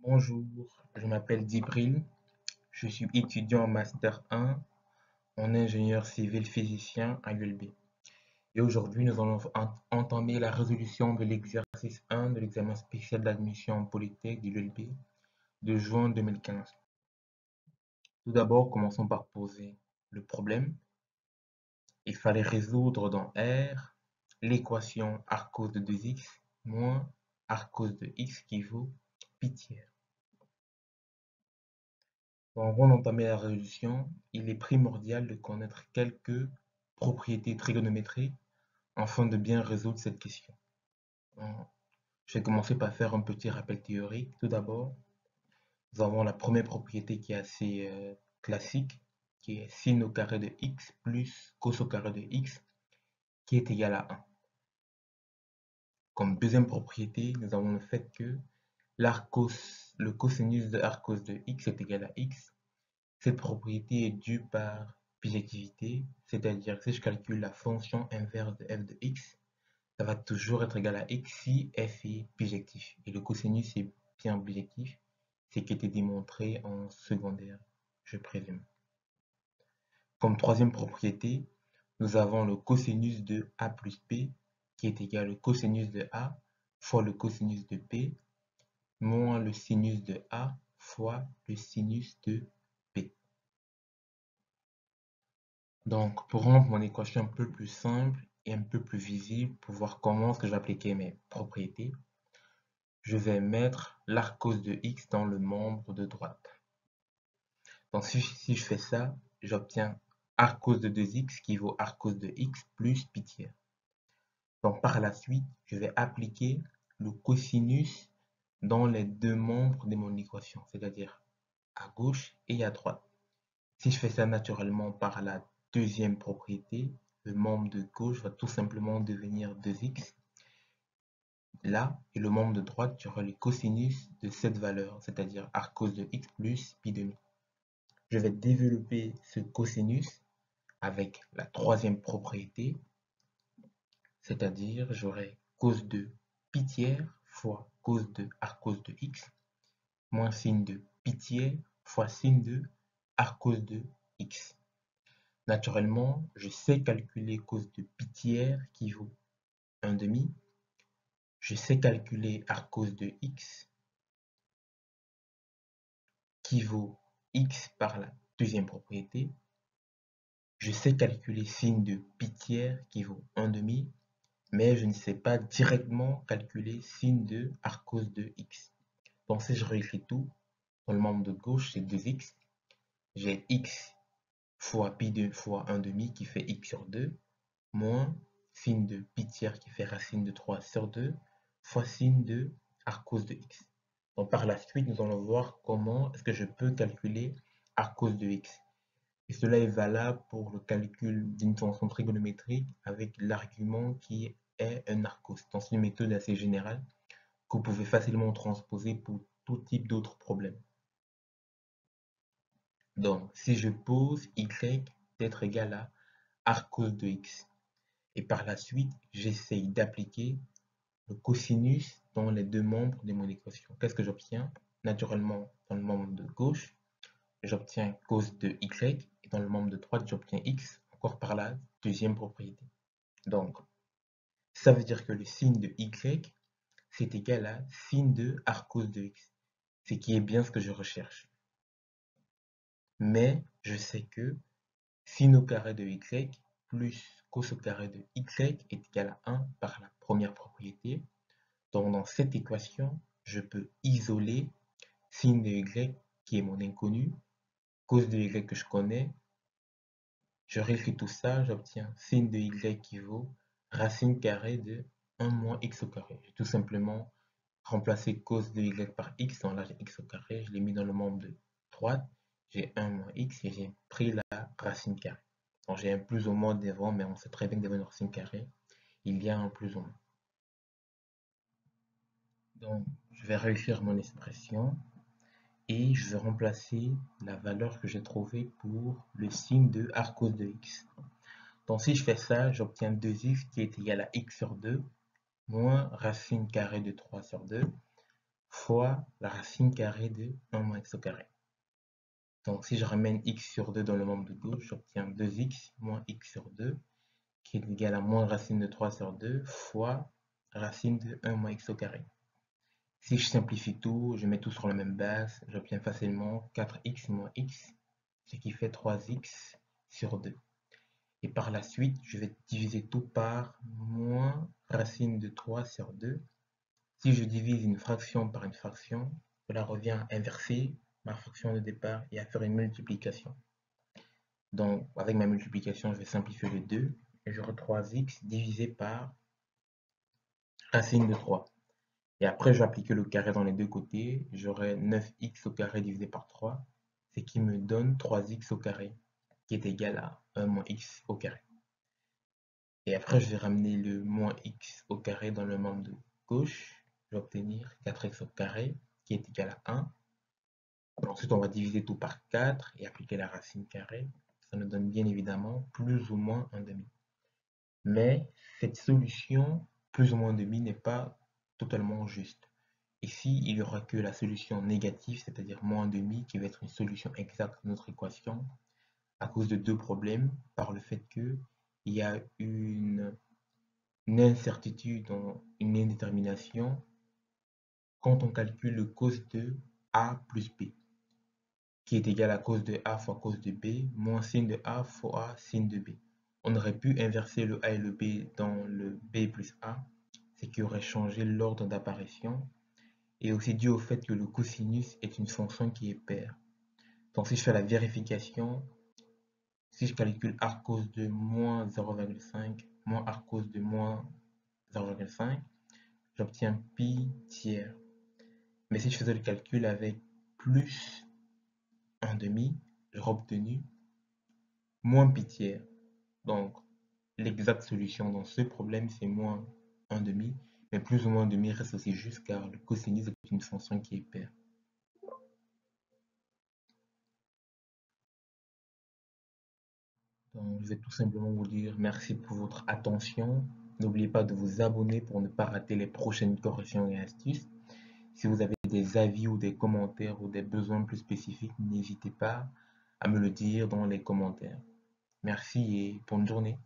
Bonjour, je m'appelle Djibril, je suis étudiant en Master 1 en ingénieur civil physicien à l'ULB. Et aujourd'hui, nous allons entamer la résolution de l'exercice 1 de l'examen spécial d'admission en Polytech de l'ULB de juin 2015. Tout d'abord, commençons par poser le problème. Il fallait résoudre dans R l'équation arc cos de 2x moins arc cos de x qui vaut pi tiers. Avant d'entamer la résolution, il est primordial de connaître quelques propriétés trigonométriques afin de bien résoudre cette question. Je vais commencer par faire un petit rappel théorique. Tout d'abord, nous avons la première propriété qui est assez classique, qui est sin au carré de x plus cos au carré de x, qui est égal à 1. Comme deuxième propriété, nous avons le fait que le cosinus de arc cos de x est égal à x. Cette propriété est due par bijectivité, c'est-à-dire que si je calcule la fonction inverse de f de x, ça va toujours être égal à x si f est bijectif. Et le cosinus est bien bijectif, ce qui a été démontré en secondaire, je présume. Comme troisième propriété, nous avons le cosinus de a plus p, qui est égal au cosinus de a fois le cosinus de p, moins le sinus de a fois le sinus de p. Donc, pour rendre mon équation un peu plus simple et un peu plus visible, pour voir comment est-ce que je vais appliquer mes propriétés, je vais mettre l'arc cos de x dans le membre de droite. Donc, si je fais ça, j'obtiens arc cos de 2x qui vaut arc cos de x plus pi tiers. Donc, par la suite, je vais appliquer le cosinus dans les deux membres de mon équation, c'est-à-dire à gauche et à droite. Si je fais ça naturellement par la deuxième propriété, le membre de gauche va tout simplement devenir 2x. Là, et le membre de droite, j'aurai le cosinus de cette valeur, c'est-à-dire arc cos de x plus pi demi. Je vais développer ce cosinus avec la troisième propriété, c'est-à-dire j'aurai cos de pi tiers fois cos de arc cos de x moins sin de pi tiers fois sin de arc cos de x. Naturellement, je sais calculer cos de pi tiers qui vaut 1 demi. Je sais calculer arc cos de x qui vaut x par la deuxième propriété. Je sais calculer sin de pi tiers qui vaut 1 demi, mais je ne sais pas directement calculer sin de arc cos de x. Donc si je réécris tout, dans le membre de gauche c'est 2x. J'ai x fois pi 2 fois 1 demi qui fait x sur 2, moins sin de pi tiers qui fait racine de 3 sur 2, fois sin de arc cos de x. Donc par la suite, nous allons voir comment est-ce que je peux calculer arc cos de x. Et cela est valable pour le calcul d'une fonction trigonométrique avec l'argument qui est un arc cos. Donc c'est une méthode assez générale que vous pouvez facilement transposer pour tout type d'autres problèmes. Donc si je pose y d'être égal à arc cos de x, et par la suite, j'essaye d'appliquer le cosinus dans les deux membres de mon équation. Qu'est-ce que j'obtiens? Naturellement, dans le membre de gauche, j'obtiens cos de y, et dans le membre de droite, j'obtiens x, encore par la deuxième propriété. Donc, ça veut dire que le signe de y, c'est égal à sin de arc cos de x, ce qui est bien ce que je recherche. Mais je sais que sin au carré de y plus cos au carré de y est égal à 1 par la première propriété. Donc dans cette équation, je peux isoler sin de y qui est mon inconnu, cos de y que je connais. Je réécris tout ça, j'obtiens sin de y qui vaut racine carrée de 1 moins x au carré. J'ai tout simplement remplacé cos de y par x, donc là j'ai x au carré, je l'ai mis dans le membre de droite, j'ai 1 moins x et j'ai pris la racine carrée. Donc j'ai un plus ou moins devant, mais on sait très bien que devant une racine carrée, il y a un plus ou moins. Donc je vais réécrire mon expression et je vais remplacer la valeur que j'ai trouvée pour le signe de arc cos de x. Donc si je fais ça, j'obtiens 2x qui est égal à x sur 2 moins racine carrée de 3 sur 2 fois la racine carrée de 1 moins x au carré. Donc si je ramène x sur 2 dans le membre de gauche, j'obtiens 2x moins x sur 2 qui est égal à moins racine de 3 sur 2 fois racine de 1 moins x au carré. Si je simplifie tout, je mets tout sur la même base, j'obtiens facilement 4x moins x, ce qui fait 3x sur 2. Et par la suite, je vais diviser tout par moins racine de 3 sur 2. Si je divise une fraction par une fraction, cela revient à inverser ma fraction de départ et à faire une multiplication. Donc, avec ma multiplication, je vais simplifier les deux et j'aurai 3x divisé par racine de 3. Et après, je vais appliquer le carré dans les deux côtés. J'aurai 9x au carré divisé par 3, ce qui me donne 3x au carré, qui est égal à 1 moins x au carré. Et après, je vais ramener le moins x au carré dans le membre de gauche. Je vais obtenir 4x au carré, qui est égal à 1. Ensuite, on va diviser tout par 4 et appliquer la racine carrée. Ça nous donne bien évidemment plus ou moins 1 demi. Mais cette solution, plus ou moins 1 demi, n'est pas totalement juste. Ici, il n'y aura que la solution négative, c'est-à-dire moins 1 demi, qui va être une solution exacte de notre équation, à cause de deux problèmes, par le fait qu'il y a une incertitude, une indétermination, quand on calcule le cos de A plus B, qui est égal à cos de A fois cos de B, moins sin de A fois sin de B. On aurait pu inverser le A et le B dans le B plus A, ce qui aurait changé l'ordre d'apparition, et aussi dû au fait que le cosinus est une fonction qui est paire. Donc si je fais la vérification, si je calcule arc cos de moins 0,5 moins arc cos de moins 0,5, j'obtiens pi tiers. Mais si je faisais le calcul avec plus 1 demi, j'aurais obtenu moins pi tiers. Donc l'exacte solution dans ce problème, c'est moins 1 demi, mais plus ou moins 1 demi reste aussi juste car le cosinus est une fonction qui est paire. Donc, je vais tout simplement vous dire merci pour votre attention. N'oubliez pas de vous abonner pour ne pas rater les prochaines corrections et astuces. Si vous avez des avis ou des commentaires ou des besoins plus spécifiques, n'hésitez pas à me le dire dans les commentaires. Merci et bonne journée.